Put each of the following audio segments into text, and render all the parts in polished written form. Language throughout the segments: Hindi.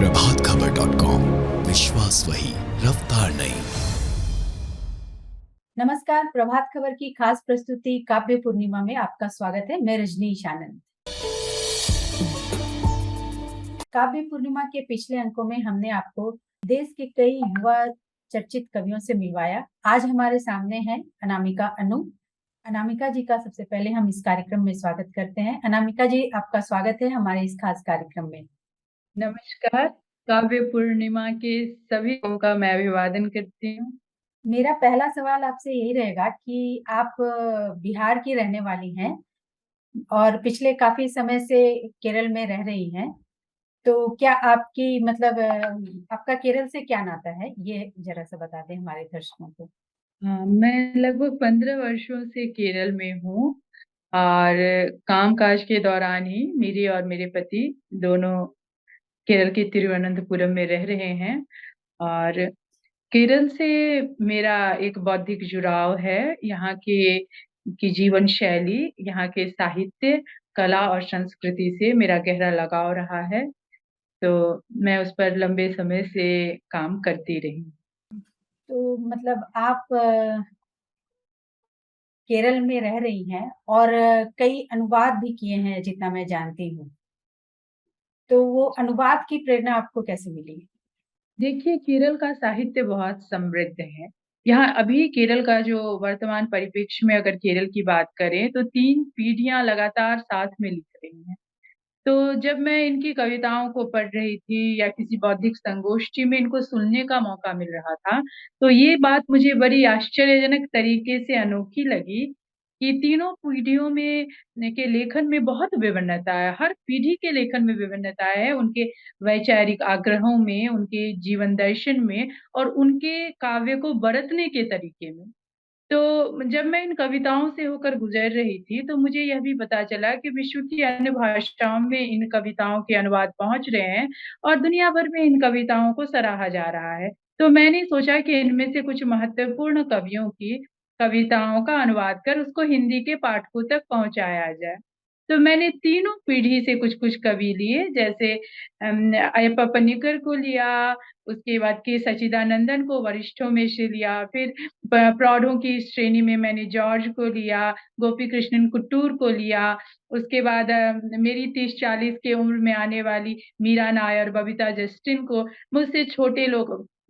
प्रभात खबर.com, विश्वास वही, रफ्तार नहीं। नमस्कार, प्रभात खबर की खास प्रस्तुति काव्य पूर्णिमा में आपका स्वागत है। मैं रजनीश आनंद। काव्य पूर्णिमा के पिछले अंकों में हमने आपको देश के कई युवा चर्चित कवियों से मिलवाया। आज हमारे सामने है अनामिका अनु। अनामिका जी का सबसे पहले हम इस कार्यक्रम में स्वागत करते हैं। अनामिका जी, आपका स्वागत है हमारे इस खास कार्यक्रम में। नमस्कार। काव्य पूर्णिमा के सभी लोगों का मैं अभिवादन करती हूँ। मेरा पहला सवाल आपसे यही रहेगा कि आप बिहार की रहने वाली हैं और पिछले काफी समय से केरल में रह रही हैं। तो क्या आपकी मतलब आपका केरल से क्या नाता है, ये जरा सा बता दें हमारे दर्शकों को। हाँ, मैं लगभग 15 वर्षों से केरल में हूँ और कामकाज के दौरान ही मेरी और मेरे पति दोनों केरल के तिरुवनंतपुरम में रह रहे हैं। और केरल से मेरा एक बौद्धिक जुड़ाव है। यहाँ की जीवन शैली, यहाँ के साहित्य, कला और संस्कृति से मेरा गहरा लगाव रहा है, तो मैं उस पर लंबे समय से काम करती रही। तो मतलब आप केरल में रह रही हैं और कई अनुवाद भी किए हैं जितना मैं जानती हूँ। तो वो अनुवाद की प्रेरणा आपको कैसे मिली? देखिए, केरल का साहित्य बहुत समृद्ध है। यहाँ अभी केरल का जो वर्तमान परिप्रेक्ष्य में अगर केरल की बात करें तो 3 पीढ़ियाँ लगातार साथ में लिख रही हैं। तो जब मैं इनकी कविताओं को पढ़ रही थी या किसी बौद्धिक संगोष्ठी में इनको सुनने का मौका मिल रहा था, तो ये बात मुझे बड़ी आश्चर्यजनक तरीके से अनोखी लगी कि तीनों पीढ़ियों में के लेखन में बहुत विभिन्नता है। हर पीढ़ी के लेखन में विभिन्नता है, उनके वैचारिक आग्रहों में, उनके जीवन दर्शन में और उनके काव्य को बरतने के तरीके में। तो जब मैं इन कविताओं से होकर गुज़र रही थी, तो मुझे यह भी पता चला कि विश्व की अन्य भाषाओं में इन कविताओं के अनुवाद पहुँच रहे हैं और दुनिया भर में इन कविताओं को सराहा जा रहा है। तो मैंने सोचा कि इनमें से कुछ महत्वपूर्ण कवियों की कविताओं का अनुवाद कर उसको हिंदी के पाठकों तक पहुँचाया जाए। तो मैंने तीनों पीढ़ी से कुछ-कुछ कवि लिए, जैसे अय्यप्पा पनिकर को लिया, उसके बाद के सच्चिदानंदन को वरिष्ठों में से लिया, फिर प्रौढ़ों की श्रेणी में मैंने जॉर्ज को लिया, गोपी कृष्णन कुट्टूर को लिया, उसके बाद मेरी 30-40 की उम्र में आने वाली मीरा नायर, बबीता जस्टिन को, मुझसे छोटे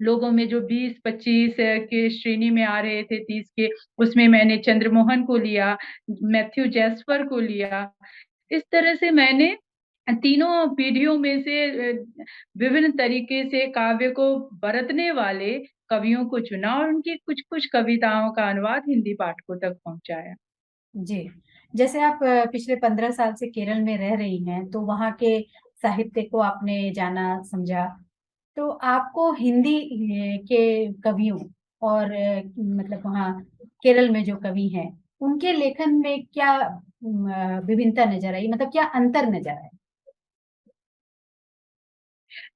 लोगों में जो 20-25 के श्रेणी में आ रहे थे 30 के, उसमें मैंने चंद्रमोहन को लिया, मैथ्यू जैस्पर को लिया। इस तरह से मैंने तीनों पीढ़ियों में से विभिन्न तरीके से काव्य को बरतने वाले कवियों को चुना और उनकी कुछ-कुछ कविताओं का अनुवाद हिंदी पाठकों तक पहुँचाया। जी, जैसे आप पिछले 15 साल से केरल में रह रही हैं, तो वहाँ के साहित्य को आपने जाना, समझा। तो आपको हिंदी के कवियों और मतलब वहाँ केरल में जो कवि हैं, उनके लेखन में क्या विभिन्नता नज़र आई? मतलब क्या अंतर नज़र आया?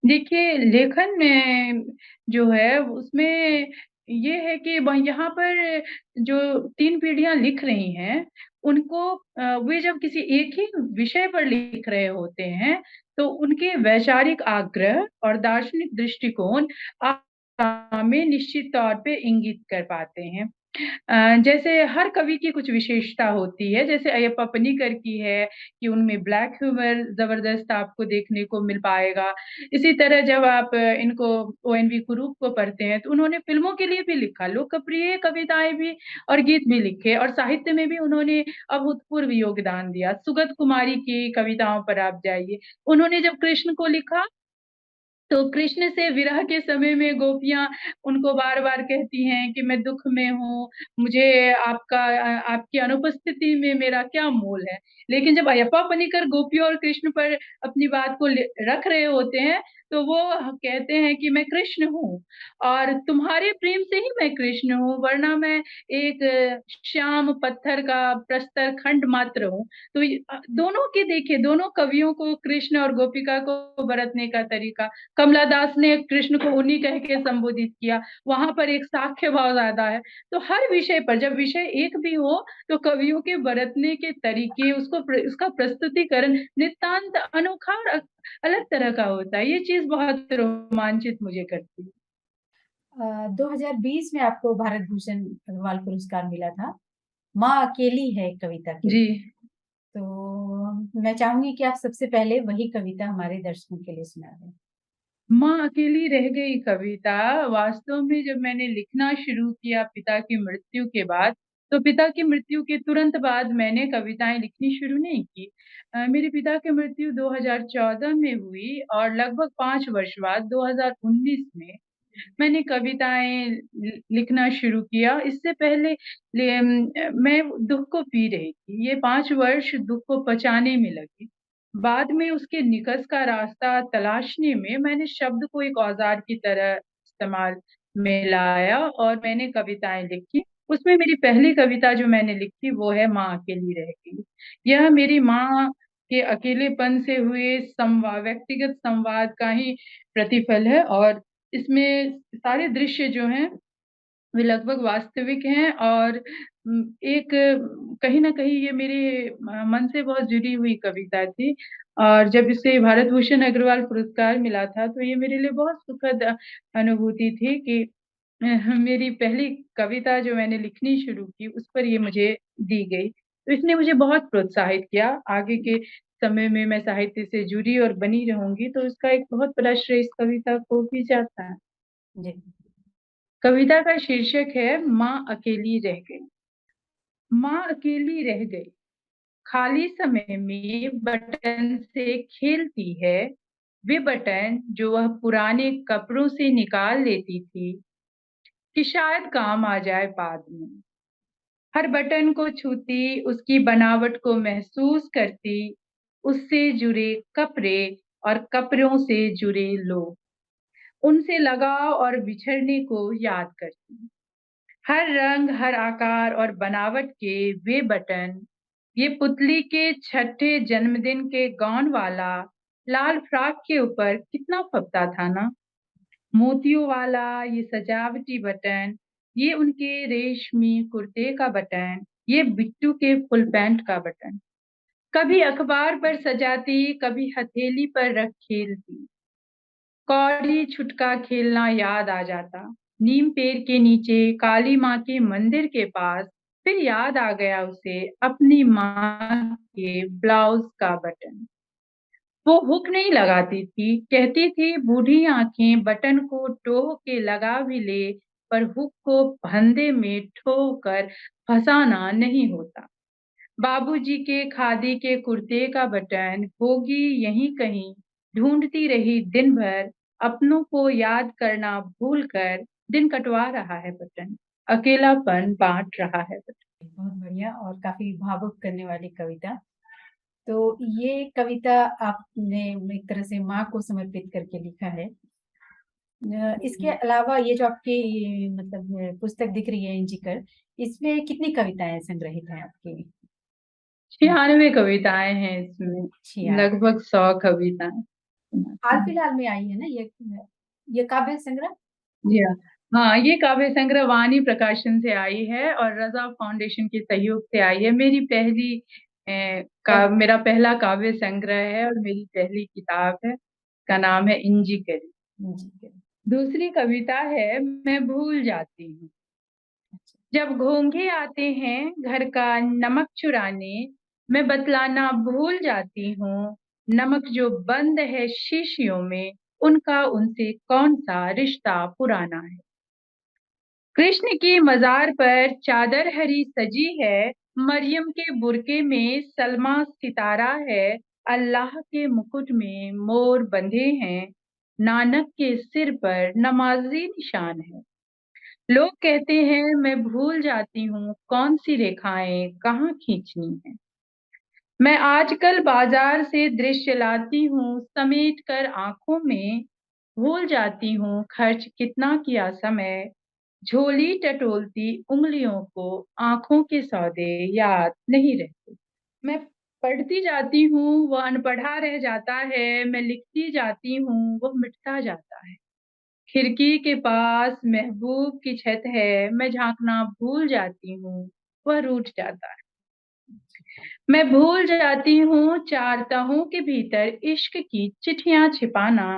देखिए, लेखन में जो है उसमें ये है कि व यहाँ पर जो 3 पीढ़ियाँ लिख रही हैं, उनको वे जब किसी एक ही विषय पर लिख रहे होते हैं, तो उनके वैचारिक आग्रह और दार्शनिक दृष्टिकोण में निश्चित तौर पे इंगित कर पाते हैं। जैसे हर कवि की कुछ विशेषता होती है, जैसे अय्यप्पा पनिकर की है कि उनमें ब्लैक ह्यूमर ज़बरदस्त आपको देखने को मिल पाएगा। इसी तरह जब आप इनको ओएनवी कुरूप को पढ़ते हैं, तो उन्होंने फ़िल्मों के लिए भी लिखा, लोकप्रिय कविताएँ भी और गीत भी लिखे और साहित्य में भी उन्होंने अभूतपूर्व योगदान दिया। सुगत कुमारी की कविताओं पर आप जाइए, उन्होंने जब कृष्ण को लिखा तो कृष्ण से विरह के समय में गोपियाँ उनको बार-बार कहती हैं कि मैं दुःख में हूँ, मुझे आपकी अनुपस्थिति में मेरा क्या मोल है? लेकिन जब अयप्पा पनिकर गोपियों और कृष्ण पर अपनी बात को ले रख रहे होते हैं, तो वो कहते हैं कि मैं कृष्ण हूँ और तुम्हारे प्रेम से ही मैं कृष्ण हूँ, वरना मैं एक श्याम पत्थर का प्रस्तर खंड मात्र हूँ। तो दोनों के देखिए, दोनों कवियों को कृष्ण और गोपिका को बरतने का तरीका कमला दास ने कृष्ण को उन्हीं कह के संबोधित किया, वहाँ पर एक साख्य भाव ज़्यादा है। तो हर विषय पर जब विषय एक भी हो, तो कवियों के बरतने के तरीके, उसका प्रस्तुतिकरण नितांत अनोखा और अलग तरह का होता है। ये चीज़ बहुत रोमांचित मुझे करती है। 2020 में आपको भारत भूषण अग्रवाल पुरस्कार मिला था। माँ अकेली है कविता के जी। लिए। तो मैं चाहूंगी कि आप सबसे पहले वही कविता हमारे दर्शकों के लिए सुना दें। माँ अकेली रह गई कविता वास्तव में जब मैंने लिखना शुरू किया पिता की मृत्यु के बाद, तो पिता की मृत्यु के तुरंत बाद मैंने कविताएँ लिखनी शुरू नहीं की। मेरे पिता की मृत्यु 2014 में हुई और लगभग 5 वर्ष बाद 2019 में मैंने कविताएँ लिखना शुरू किया। इससे पहले मैं दुःख को पी रही थी। ये 5 वर्ष दुःख को पचाने में लगे। बाद में उसके निकस का रास्ता तलाशने में मैंने शब्द को एक औज़ार की तरह इस्तेमाल में लाया और मैंने कविताएँ लिखी। उसमें मेरी पहली कविता जो मैंने लिखी वो है माँ अकेली रह गई। यह मेरी माँ के अकेलेपन से हुए व्यक्तिगत संवाद का ही प्रतिफल है और इसमें सारे दृश्य जो हैं वे लगभग वास्तविक हैं और एक कहीं न कहीं ये मेरे मन से बहुत जुड़ी हुई कविता थी और जब इसे भारत भूषण अग्रवाल पुरस्कार मिला था, तो ये मेरे लिए बहुत सुखद अनुभूति थी कि मेरी पहली कविता जो मैंने लिखनी शुरू की, उस पर ये मुझे दी गई। तो इसने मुझे बहुत प्रोत्साहित किया, आगे के समय में मैं साहित्य से जुड़ी और बनी रहूँगी, तो इसका एक बहुत बड़ा श्रेय इस कविता को भी जाता है। जी। कविता का शीर्षक है माँ अकेली रह गई। माँ अकेली रह गई, खाली समय में बटन से खेलती है, वे बटन जो वह पुराने कपड़ों से निकाल लेती थी, कि शायद काम आ जाए बाद में। हर बटन को छूती, उसकी बनावट को महसूस करती, उससे जुड़े कपड़े और कपड़ों से जुड़े लोग, उनसे लगाव और बिछड़ने को याद करती। हर रंग, हर आकार और बनावट के वे बटन, ये पुतली के छठे जन्मदिन के गाउन वाला लाल फ्रॉक के ऊपर कितना फबता था ना? मोतियों वाला ये सजावटी बटन, ये उनके रेशमी कुर्ते का बटन, ये बिट्टू के फुल पैंट का बटन। कभी अखबार पर सजाती, कभी हथेली पर रख खेलती। कौड़ी छुटका खेलना याद आ जाता। नीम पेड़ के नीचे काली माँ के मंदिर के पास फिर याद आ गया उसे अपनी माँ के ब्लाउज का बटन। वो हुक नहीं लगाती थी, कहती थी बूढ़ी आंखें बटन को टोह के लगा भी ले, पर हुक को फंदे में ठोक कर फंसाना नहीं होता। बाबूजी के खादी के कुर्ते का बटन होगी यहीं कहीं, ढूंढती रही दिन भर, अपनों को याद करना भूल कर दिन कटवा रहा है बटन, अकेलापन बांट रहा है बटन। बहुत बढ़िया और काफी भावुक करने वाली कविता। तो ये कविता आपने एक तरह से माँ को समर्पित करके लिखा है। इसके अलावा ये जो आपकी मतलब पुस्तक दिख रही है इंजिकर, इसमें कितनी कविताएं संग्रहित हैं आपकी? 96 कविताएं हैं इसमें, 96। लगभग 100 कविताएं। हाल फिलहाल में आई है ना ये काव्य संग्रह? जी हाँ। हाँ, ये काव्य संग्रह वाणी प्रकाशन से आई है और रज़ा फाउंडेशन के सहयोग से आई है। मेरा पहला काव्य संग्रह है और मेरी पहली किताब है, का नाम है इंजीकरी। जी। दूसरी कविता है मैं भूल जाती हूँ। जब घोंघे आते हैं घर का नमक चुराने, मैं बतलाना भूल जाती हूँ, नमक जो बंद है शीशियों में, उनका उनसे कौन सा रिश्ता पुराना है। कृष्ण की मजार पर चादर हरी सजी है, मरियम के बुरके में सलमा सितारा है, अल्लाह के मुकुट में मोर बंधे हैं, नानक के सिर पर नमाजी निशान है। लोग कहते हैं मैं भूल जाती हूँ कौन सी रेखाएं कहाँ खींचनी है। मैं आजकल बाजार से दृश्य लाती हूँ समेट कर आंखों में, भूल जाती हूँ खर्च कितना किया समय, झोली टटोलती उंगलियों को आंखों के सौदे याद नहीं रहते। मैं पढ़ती जाती हूँ वह अनपढ़ा रह जाता है, मैं लिखती जाती हूँ वह मिटता जाता है। खिड़की के पास महबूब की छत है, मैं झांकना भूल जाती हूँ वह रूठ जाता है। मैं भूल जाती हूँ चार तहों के भीतर इश्क की चिट्ठियां छिपाना।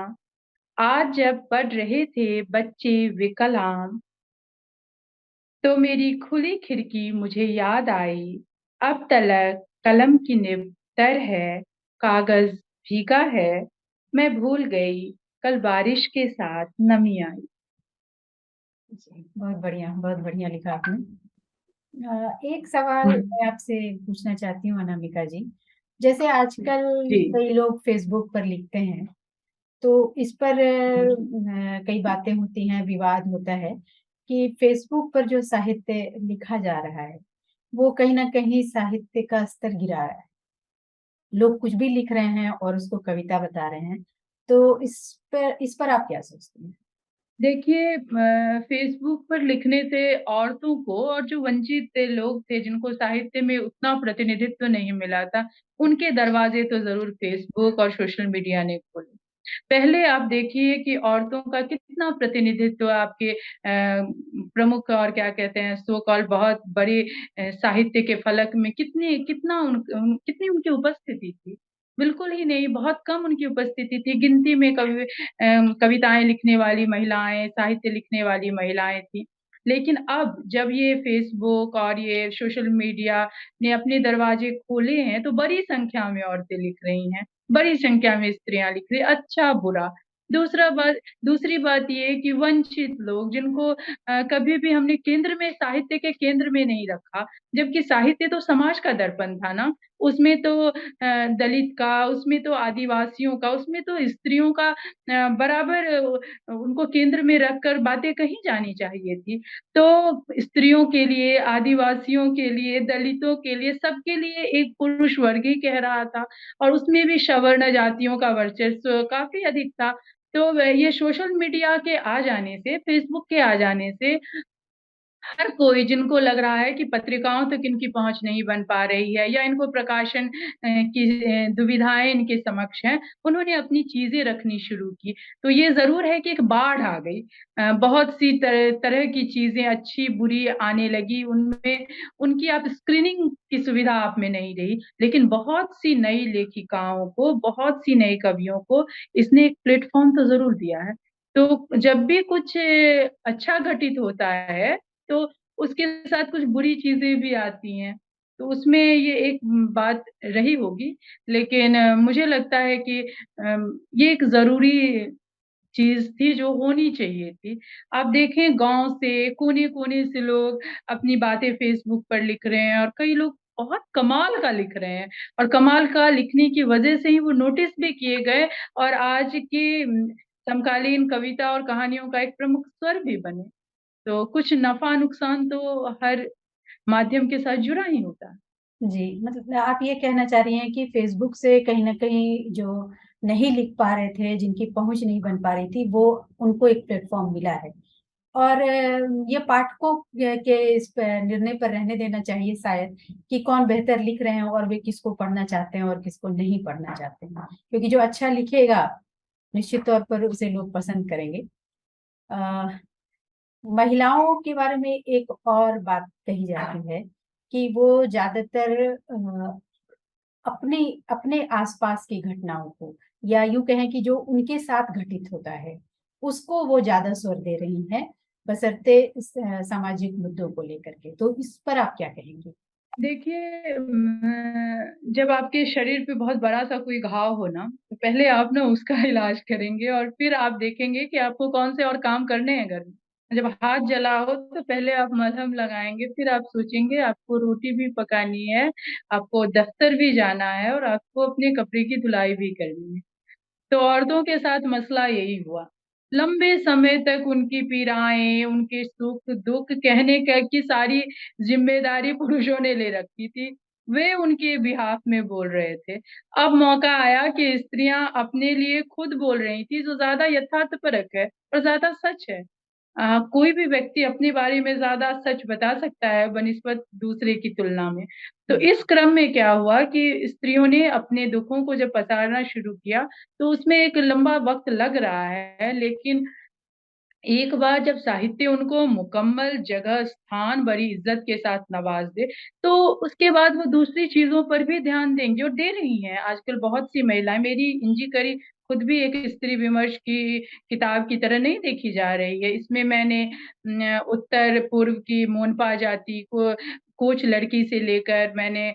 आज जब पढ़ रहे थे बच्चे वे कलाम, तो मेरी खुली खिड़की मुझे याद आई। अब तलक कलम की निब तर है, कागज भीगा है। मैं भूल गई कल बारिश के साथ नमी आई। जी, बहुत बढ़िया लिखा आपने। एक सवाल मैं आपसे पूछना चाहती हूँ अनामिका जी। जैसे आजकल जी। कई लोग फ़ेसबुक पर लिखते हैं, तो इस पर कई बातें होती हैं, विवाद होता है कि फ़ेसबुक पर जो साहित्य लिखा जा रहा है, वो कहीं न कहीं साहित्य का स्तर गिरा रहा है। लोग कुछ भी लिख रहे हैं और उसको कविता बता रहे हैं। तो इस पर आप क्या सोचती हैं? देखिए फ़ेसबुक पर लिखने से औरतों को और जो वंचित लोग थे जिनको साहित्य में उतना प्रतिनिधित्व नहीं मिला था, उनके दरवाज़े तो ज़रूर फ़ेसबुक और सोशल मीडिया ने खोले। पहले आप देखिए कि औरतों का कितना प्रतिनिधित्व आपके प्रमुख और क्या कहते हैं सो कॉल्ड बहुत बड़े साहित्य के फलक में कितनी उनकी उपस्थिति थी। बिल्कुल ही नहीं, बहुत कम उनकी उपस्थिति थी, गिनती में कविताएँ लिखने वाली महिलाएँ, साहित्य लिखने वाली महिलाएँ थीं। लेकिन अब जब ये फ़ेसबुक और ये सोशल मीडिया ने अपने दरवाजे खोले हैं, तो बड़ी संख्या में औरतें लिख रही हैं। बड़ी संख्या में स्त्रियाँ लिख रही हैं, अच्छा-बुरा। दूसरा बात दूसरी बात ये है कि वंचित लोग जिनको कभी भी हमने केंद्र में साहित्य के केंद्र में नहीं रखा, जबकि साहित्य तो समाज का दर्पण था ना। उसमें तो दलित का, उसमें तो आदिवासियों का, उसमें तो स्त्रियों का बराबर उनको केंद्र में रखकर बातें कही जानी चाहिए थी। तो स्त्रियों के लिए, आदिवासियों के लिए, दलितों के लिए, सबके लिए एक पुरुष वर्ग ही कह रहा था। और उसमें भी सवर्ण जातियों का वर्चस्व काफ़ी अधिक था। तो व ये सोशल मीडिया के आ जाने से, फ़ेसबुक के आ जाने से हर कोई जिनको लग रहा है कि पत्रिकाओं तक इनकी पहुँच नहीं बन पा रही है या इनको प्रकाशन की दुविधाएँ इनके समक्ष हैं, उन्होंने अपनी चीज़ें रखनी शुरू की। तो ये ज़रूर है कि एक बाढ़ आ गई। बहुत सी तरह तरह की चीज़ें अच्छी-बुरी आने लगी, उनमें उनकी आप स्क्रीनिंग की सुविधा आप में नहीं रही। लेकिन बहुत सी नई लेखिकाओं को, बहुत सी नई कवियों को इसने एक प्लेटफ़ॉर्म तो ज़रूर दिया है। तो जब भी कुछ अच्छा घटित होता है तो उसके साथ कुछ बुरी चीज़ें भी आती हैं। तो उसमें ये एक बात रही होगी, लेकिन मुझे लगता है कि ये एक ज़रूरी चीज़ थी जो होनी चाहिए थी। आप देखें गाँव से, कोने-कोने से लोग अपनी बातें फ़ेसबुक पर लिख रहे हैं और कई लोग बहुत कमाल का लिख रहे हैं और कमाल का लिखने की वजह से ही वो नोटिस भी किए गए और आज की समकालीन कविता और कहानियों का एक प्रमुख स्वर भी बने। तो कुछ नफ़ा-नुकसान तो हर माध्यम के साथ जुड़ा ही होता है। जी, मतलब आप ये कहना चाह रही हैं कि फ़ेसबुक से कहीं न कहीं जो नहीं लिख पा रहे थे, जिनकी पहुँच नहीं बन पा रही थी, वो उनको एक प्लेटफ़ॉर्म मिला है। और ये पाठकों के इस प निर्णय पर रहने देना चाहिए शायद कि कौन बेहतर लिख रहे हैं और वे किसको पढ़ना चाहते हैं और किसको नहीं पढ़ना चाहते हैं। क्योंकि जो अच्छा लिखेगा, निश्चित तौर पर उसे लोग पसंद करेंगे। अ, महिलाओं के बारे में एक और बात कही जाती है कि वो ज़्यादातर अपने अपने आस-पास की घटनाओं को या यूँ कहें कि जो उनके साथ घटित होता है, उसको वो ज़्यादा स्वर दे रही हैं, बशर्ते सामाजिक मुद्दों को लेकर के। तो इस पर आप क्या कहेंगी? देखिए जब आपके शरीर पे बहुत बड़ा-सा कोई घाव हो ना, तो पहले आप ना उसका इलाज करेंगे और फिर आप देखेंगे कि आपको कौन से और काम करने हैं घर में। जब हाथ जला हो तो पहले आप मलहम लगाएँगे, फिर आप सोचेंगे आपको रोटी भी पकानी है, आपको दफ्तर भी जाना है और आपको अपने कपड़े की धुलाई भी करनी है। तो औरतों के साथ मसला यही हुआ। लंबे समय तक उनकी पीड़ाएँ, उनके सुख-दुःख कहने का की सारी ज़िम्मेदारी पुरुषों ने ले रखी थी। वे उनके बिहाफ़ में बोल रहे थे। अब मौका आया कि स्त्रियाँ अपने लिए खुद बोल रही थी, जो ज़्यादा यथार्थपरक है और ज़्यादा सच है। कोई भी व्यक्ति अपने बारे में ज़्यादा सच बता सकता है बनिस्बत दूसरे की तुलना में। तो हुँ, इस क्रम में क्या हुआ कि स्त्रियों ने अपने दुखों को जब पसारना शुरू किया, तो उसमें एक लंबा वक़्त लग रहा है, लेकिन एक बार जब साहित्य उनको मुकम्मल जगह, स्थान, बड़ी इज़्ज़त के साथ नवाज़ दे, तो उसके बाद वो दूसरी चीज़ों पर भी ध्यान देंगी और दे रही हैं। आजकल बहुत सी महिलाएँ मेरी इंजी करी खुद भी एक स्त्री विमर्श की किताब की तरह नहीं देखी जा रही है। इसमें मैंने उत्तर-पूर्व की मोनपा जाति को कोच लड़की से लेकर मैंने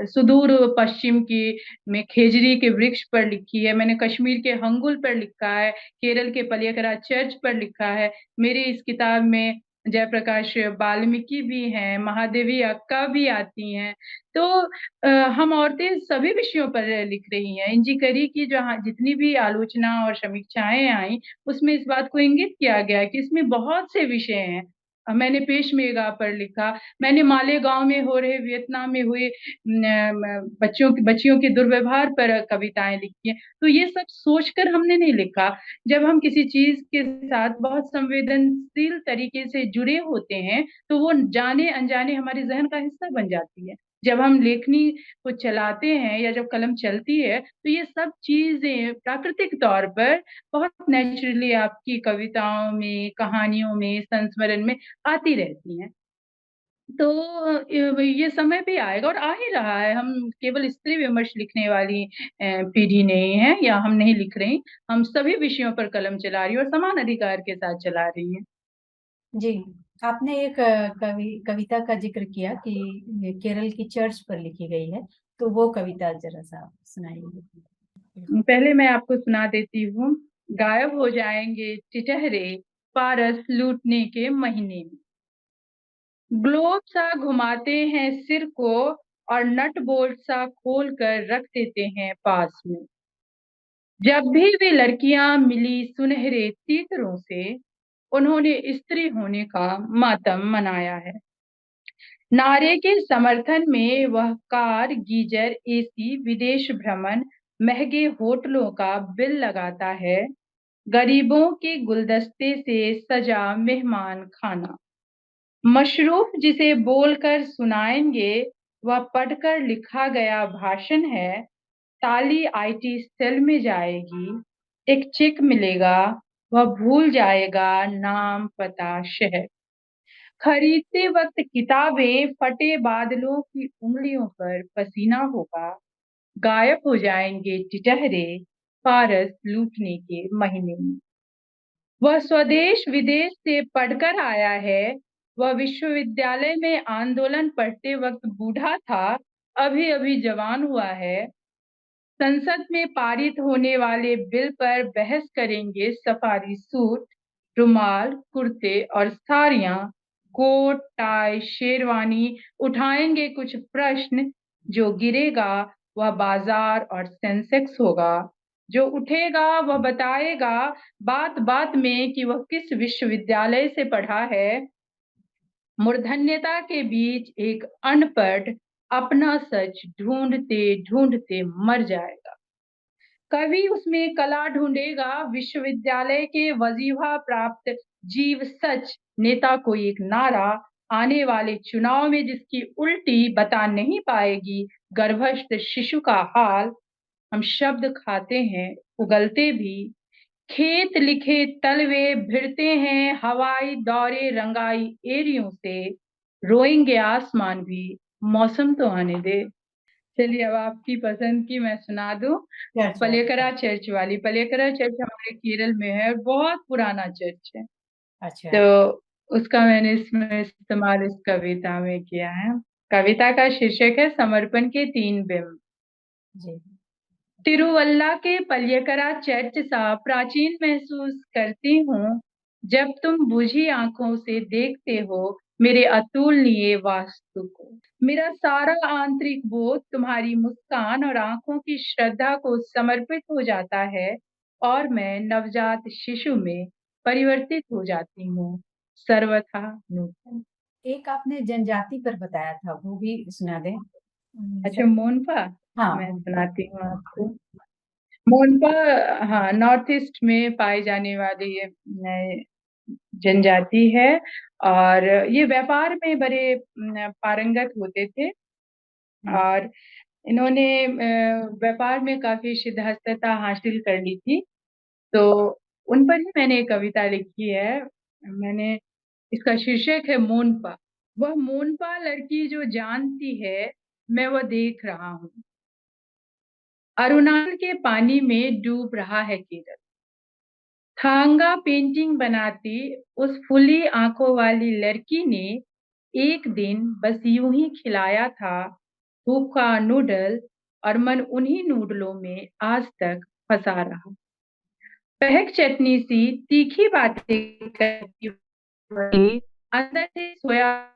सुदूर पश्चिम की में खेजड़ी के वृक्ष पर लिखी है, मैंने कश्मीर के हंगुल पर लिखा है, केरल के पलियकरा चर्च पर लिखा है। मेरी इस किताब में जयप्रकाश वाल्मीकि भी हैं, महादेवी अक्का भी आती हैं। तो हम औरतें सभी विषयों पर लिख रही हैं। इंजी करी की जहाँ जितनी भी आलोचना और समीक्षाएँ आईं, उसमें इस बात को इंगित किया गया है कि इसमें बहुत से विषय हैं। मैंने पेशमेगा पर लिखा, मैंने मालेगाँव में हो रहे वियतनाम में हुए न म बच्चियों के दुर्व्यवहार पर कविताएँ लिखी हैं। तो ये सब सोचकर हमने नहीं लिखा। जब हम किसी चीज़ के साथ बहुत संवेदनशील तरीके से जुड़े होते हैं, तो वो जाने-अनजाने हमारे ज़हन का हिस्सा बन जाती है। जब हम लेखनी को चलाते हैं या जब कलम चलती है, तो ये सब चीज़ें प्राकृतिक तौर पर बहुत नेचुरली आपकी कविताओं में, कहानियों में, संस्मरण में आती रहती हैं। तो ये समय भी आएगा और आ ही रहा है। हम केवल स्त्री विमर्श लिखने वाली पीढ़ी नहीं है या हम नहीं लिख रही, हम सभी विषयों पर कलम चला रही हैं और समान अधिकार के साथ चला रही हैं। जी, आपने एक कविता का ज़िक्र किया कि ये केरल की चर्च पर लिखी गई है, तो वो कविता ज़रा-सा सुनाइए। पहले मैं आपको सुना देती हूँ, गायब हो जाएँगे टिटहरे पारस लूटने के महीने में। ग्लोब सा घुमाते हैं सिर को और नट बोल्ट सा खोल कर रख देते हैं पास में। जब भी वे लड़कियां मिली सुनहरे तीतरों से, उन्होंने स्त्री होने का मातम मनाया है। नारे के समर्थन में वह कार, गीजर, एसी, विदेश भ्रमण, महंगे होटलों का बिल लगाता है, गरीबों के गुलदस्ते से सजा मेहमान खाना। मशरूफ जिसे बोलकर सुनाएंगे, वह पढ़कर लिखा गया भाषण है। ताली आईटी सेल में जाएगी, एक चेक मिलेगा, वह भूल जाएगा नाम, पता, शहर। खरीदते वक्त किताबें फटे बादलों की उंगलियों पर पसीना होगा, गायब हो जाएंगे टिटहरे पारस लूटने के महीने में। वह स्वदेश विदेश से पढ़कर आया है, वह विश्वविद्यालय में आंदोलन पढ़ते वक्त बूढ़ा था, अभी-अभी जवान हुआ है। संसद में पारित होने वाले बिल पर बहस करेंगे सफारी सूट, रुमाल, कुर्ते और साड़ियाँ, कोट, टाई, शेरवानी, उठाएँगे कुछ प्रश्न, जो गिरेगा वह बाज़ार और सेंसेक्स होगा, जो उठेगा वह बताएगा बात-बात में कि वह किस विश्वविद्यालय से पढ़ा है। मूर्धन्यता के बीच एक अनपढ़ अपना सच ढूँढते-ढूँढते मर जाएगा। कवि उसमें कला ढूँढेगा, विश्वविद्यालय के वजीफ़ा प्राप्त जीव सच, नेता को एक नारा, आने वाले चुनाव में जिसकी उल्टी बता नहीं पाएगी गर्भस्थ शिशु का हाल। हम शब्द खाते हैं, उगलते भी, खेत लिखे तलवे भिड़ते हैं हवाई दौरे रंगाई एरियों से, रोएंगे आसमान भी, मौसम तो आने दे। चलिए अब आपकी पसंद की मैं सुना दूँ। चर्च वाली। पलेकरा चर्च वाली, पलेकरा चर्च हमारे केरल में है और बहुत पुराना चर्च है। अच्छा, तो उसका मैंने इसमें इस्तेमाल इस कविता में किया है। कविता का शीर्षक है समर्पण के 3 बिंब। जी। तिरुवल्ला के पल्यकरा चर्च सा प्राचीन महसूस करती हूँ, जब तुम बुझी आँखों से देखते हो मेरे अतुलनीय वास्तु को। मेरा सारा आंतरिक बोध तुम्हारी मुस्कान और आँखों की श्रद्धा को समर्पित हो जाता है और मैं नवजात शिशु में परिवर्तित हो जाती हूँ, सर्वथा नूतन। एक आपने जनजाति पर बताया था, वो भी सुना दें? अच्छा सर। मोनपा, हाँ, मैं उनका। सुनाती हूँ आपको। मोनपा हाँ, नॉर्थ ईस्ट में पाई जाने वाली ये जनजाति है और ये व्यापार में बड़े पारंगत होते थे हुँ, और इन्होंने व्यापार में काफ़ी सिद्धहस्तता हासिल कर ली थी। तो उन पर ही मैंने एक कविता लिखी है। मैंने इसका शीर्षक है मोनपा। वह मोनपा लड़की जो जानती है मैं वह देख रहा हूँ। अरुणाचल के पानी में डूब रहा है केरल। थांगा पेंटिंग बनाती उस फुली आंखों वाली लड़की ने एक दिन बस यूं ही खिलाया था भूखा नूडल, और मन उन्हीं नूडलों में आज तक फंसा रहा। पहक चटनी सी तीखी बातें करती हुई अंदर से सोया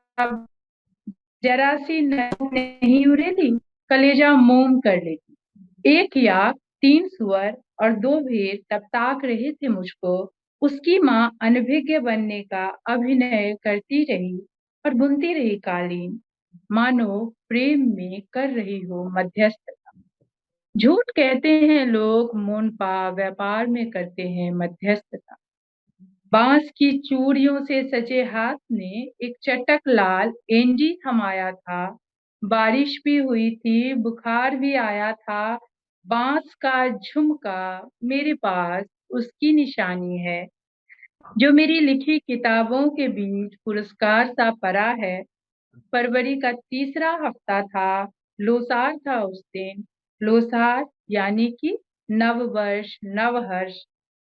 जरा सी नहीं उड़ेली, कलेजा मोम कर लेती। एक याक, 3 सुअर और 2 भेड़ तब ताक रहे थे मुझको। उसकी माँ अनभिज्ञ बनने का अभिनय करती रही और बुनती रही कालीन, मानो प्रेम में कर रही हो मध्यस्थता। झूठ कहते हैं लोग मोनपा व्यापार में करते हैं मध्यस्थता। बांस की चूड़ियों से सजे हाथ ने एक चटक लाल एंजी थमाया था। बारिश भी हुई थी, बुखार भी आया था। बांस का झुमका मेरे पास उसकी निशानी है, जो मेरी लिखी किताबों के बीच पुरस्कार सा पड़ा है। फरवरी का तीसरा हफ्ता था, लोसार था उस दिन। लोसार यानी कि नववर्ष, नवहर्ष।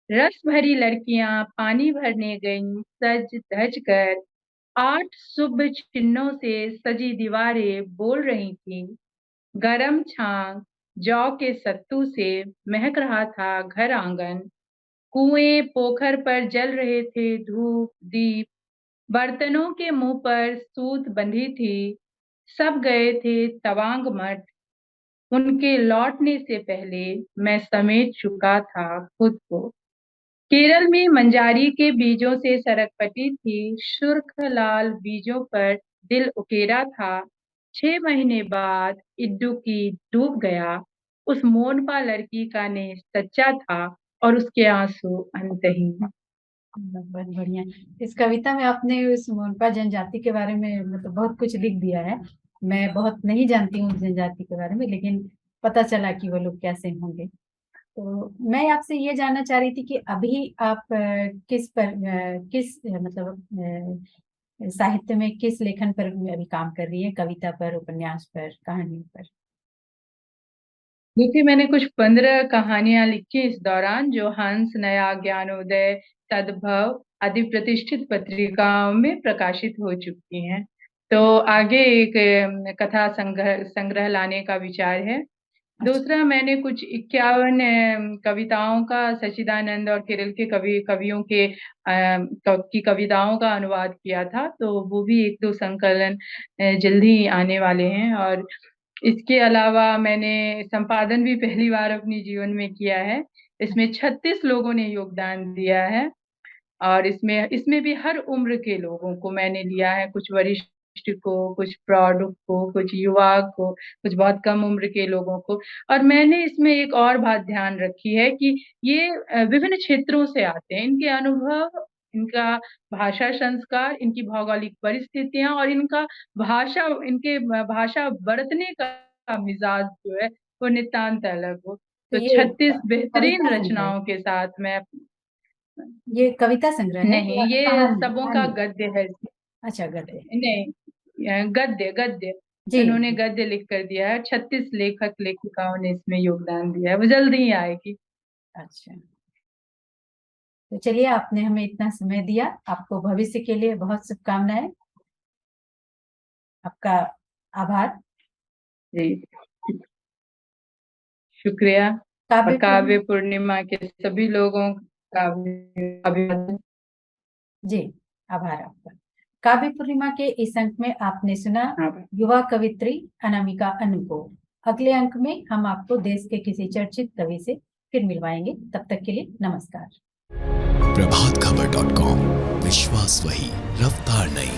रस भरी लड़कियां पानी भरने गईं सज धज कर। 8 शुभ चिन्हों से सजी दीवारें बोल रही थीं। गरम छांग जौ के सत्तू से महक रहा था घर आंगन। कुएं पोखर पर जल रहे थे धूप दीप। बर्तनों के मुंह पर सूत बंधी थी। सब गए थे तवांग मठ। उनके लौटने से पहले मैं समेट चुका था खुद को। केरल में मंजारी के बीजों से सरकपटी थी। सुर्ख लाल बीजों पर दिल उकेरा था। 6 महीने बाद इड्डुकी डूब गया। उस मोनपा लड़की का नेह सच्चा था और उसके आंसू अंतहीन। बहुत बढ़िया। इस कविता में आपने उस मोनपा जनजाति के बारे में मतलब बहुत कुछ लिख दिया है। मैं बहुत नहीं जानती हूँ उस जनजाति के बारे में, लेकिन पता चला कि वो लोग कैसे होंगे। तो मैं आपसे ये जानना चाह रही थी कि अभी आप मतलब साहित्य में किस लेखन पर अभी काम कर रही है? कविता पर, उपन्यास पर, कहानी पर? देखिए, मैंने कुछ 15 कहानियां लिखी इस दौरान, जो हंस, नया, ज्ञानोदय, सद्भव आदि प्रतिष्ठित पत्रिकाओं में प्रकाशित हो चुकी हैं। तो आगे एक कथा संग्रह लाने का विचार है। दूसरा, मैंने कुछ 51 कविताओं का सच्चिदानंद और केरल के कवियों की कविताओं का अनुवाद किया था, तो वो भी 1-2 संकलन जल्द ही आने वाले हैं। और इसके अलावा मैंने संपादन भी पहली बार अपने जीवन में किया है। इसमें 36 लोगों ने योगदान दिया है और इसमें भी हर उम्र के लोगों को मैंने लिया है। कुछ वरिष्ठ को, कुछ प्रौढ़ को, कुछ युवा को, कुछ बहुत कम उम्र के लोगों को। और मैंने इसमें एक और बात ध्यान रखी है कि ये विभिन्न क्षेत्रों से आते हैं। इनके अनुभव, इनका भाषा संस्कार, इनकी भौगोलिक परिस्थितियां और इनके भाषा बरतने का मिजाज जो है वो नितांत अलग हो। तो तो ये 36 बेहतरीन कविता संग्रह रचनाओं के साथ मैं ये कविता संग्रह है नहीं, या ये कहानी? सबों का गद्य है। अच्छा, गद्य। नहीं, गद्य गद्य जी। इन्होंने गद्य लिख कर दिया है। 36 लेखक लेखिकाओं ने इसमें योगदान दिया है। वो जल्द ही आएगी। अच्छा, तो चलिए, आपने हमें इतना समय दिया। आपको भविष्य के लिए बहुत शुभकामनाएं। आपका आभार। जी, शुक्रिया। और काव्य पूर्णिमा के सभी लोगों का अभिवादन। जी, आभार आपका। काव्य पूर्णिमा के इस अंक में आपने सुना युवा कवित्री अनामिका अनु को। अगले अंक में हम आपको देश के किसी चर्चित कवि से फिर मिलवाएंगे। तब तक के लिए नमस्कार। प्रभातखबर.com, विश्वास वही, रफ्तार नहीं।